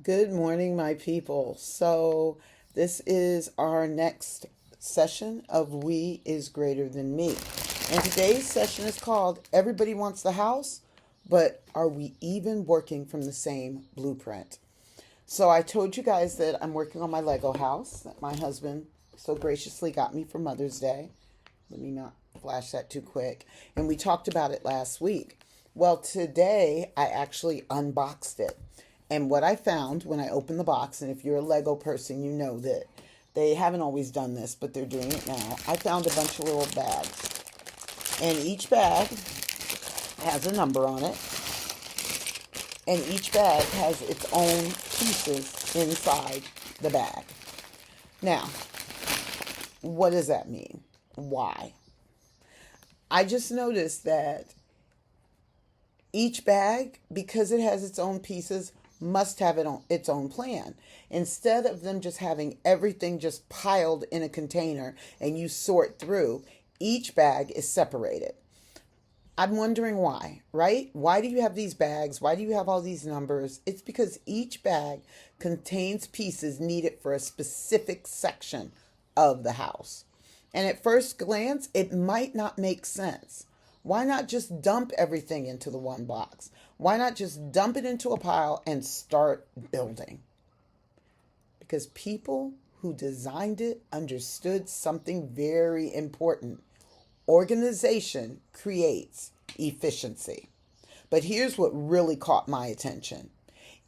Good morning, my people. So, this is our next session of We is Greater Than Me. And today's session is called Everybody Wants the House, but are we even working from the same blueprint? So, I told you guys that I'm working on my Lego house that my husband so graciously got me for Mother's Day. Let me not flash that too quick. And we talked about it last week. Well, today I actually unboxed it. And what I found when I opened the box, and if you're a Lego person, you know that they haven't always done this, but they're doing it now. I found a bunch of little bags. And each bag has a number on it. And each bag has its own pieces inside the bag. Now, what does that mean? Why? I just noticed that each bag, because it has its own pieces, must have its own plan. Instead of them just having everything just piled in a container and you sort through, each bag is separated. I'm wondering why, right? Why do you have these bags? Why do you have all these numbers? It's because each bag contains pieces needed for a specific section of the house. And at first glance, it might not make sense. Why not just dump everything into the one box? Why not just dump it into a pile and start building? Because people who designed it understood something very important. Organization creates efficiency. But here's what really caught my attention.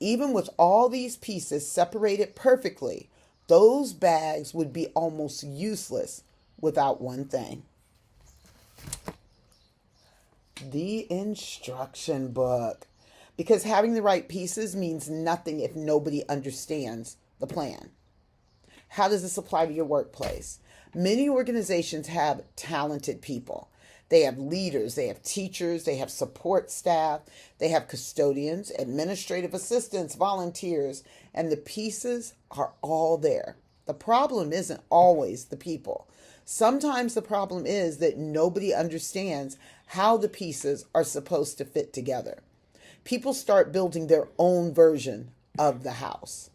Even with all these pieces separated perfectly, those bags would be almost useless without one thing: the instruction book. Because having the right pieces means nothing if nobody understands the plan. How does this apply to your workplace? Many organizations have talented people. They have leaders, they have teachers, they have support staff, they have custodians, administrative assistants, volunteers, and the pieces are all there. The problem isn't always the people. Sometimes the problem is that nobody understands how the pieces are supposed to fit together. People start building their own version of the house.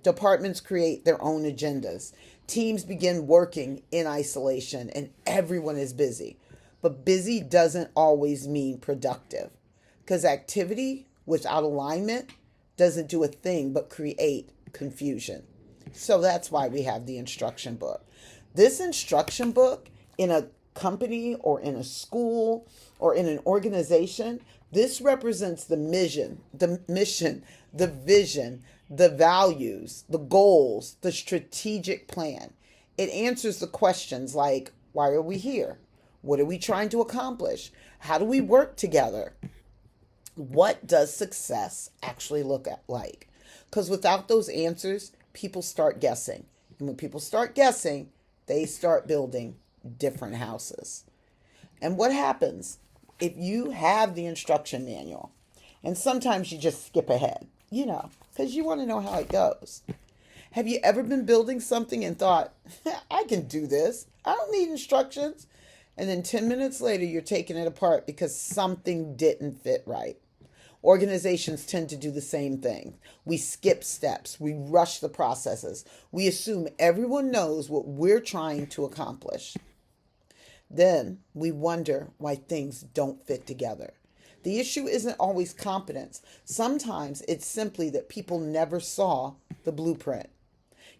Departments create their own agendas. Teams begin working in isolation, and everyone is busy. But busy doesn't always mean productive, because activity without alignment doesn't do a thing but create confusion. So that's why we have the instruction book. This instruction book in a company or in a school or in an organization, this represents the mission, the vision, the values, the goals, the strategic plan. It answers the questions like, why are we here? What are we trying to accomplish? How do we work together? What does success actually like? Because without those answers, people start guessing. And when people start guessing, they start building different houses. And what happens if you have the instruction manual and sometimes you just skip ahead, because you want to know how it goes? Have you ever been building something and thought, I can do this, I don't need instructions? And then 10 minutes later, you're taking it apart because something didn't fit right. Organizations tend to do the same thing. We skip steps, we rush the processes, we assume everyone knows what we're trying to accomplish. Then we wonder why things don't fit together. The issue isn't always competence. Sometimes it's simply that people never saw the blueprint.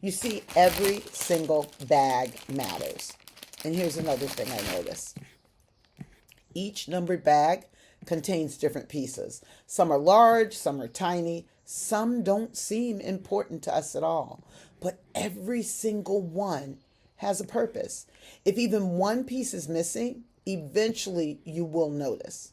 You see, every single bag matters. And here's another thing I noticed. Each numbered bag contains different pieces. Some are large, some are tiny, some don't seem important to us at all. But every single one has a purpose. If even one piece is missing, eventually you will notice.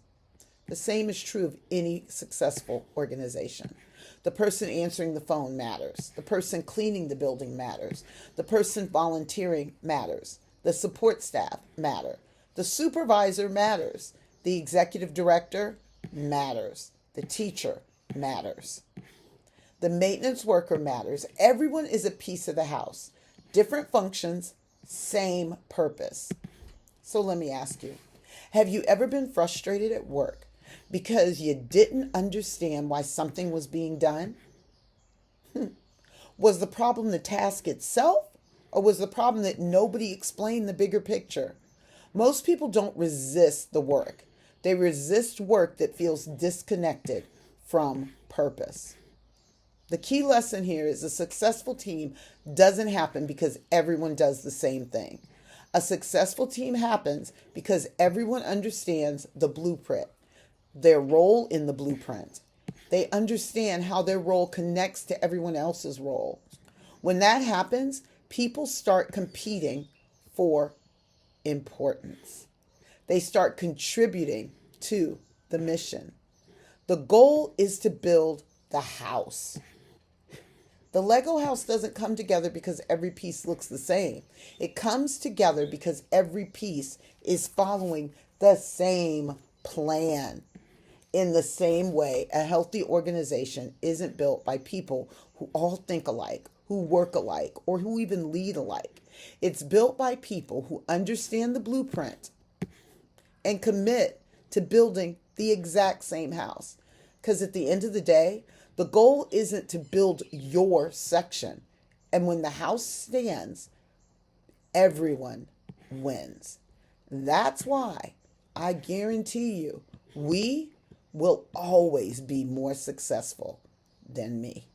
The same is true of any successful organization. The person answering the phone matters. The person cleaning the building matters. The person volunteering matters. The support staff matter. The supervisor matters. The executive director matters. The teacher matters. The maintenance worker matters. Everyone is a piece of the house. Different functions, same purpose. So let me ask you, have you ever been frustrated at work because you didn't understand why something was being done? Was the problem the task itself, or was the problem that nobody explained the bigger picture? Most people don't resist the work, they resist work that feels disconnected from purpose. The key lesson here is a successful team doesn't happen because everyone does the same thing. A successful team happens because everyone understands the blueprint, their role in the blueprint. They understand how their role connects to everyone else's role. When that happens, people start competing for importance. They start contributing to the mission. The goal is to build the house. The Lego house doesn't come together because every piece looks the same. It comes together because every piece is following the same plan. In the same way, a healthy organization isn't built by people who all think alike, who work alike, or who even lead alike. It's built by people who understand the blueprint and commit to building the exact same house. Because at the end of the day, the goal isn't to build your section. And when the house stands, everyone wins. That's why I guarantee you, we will always be more successful than me.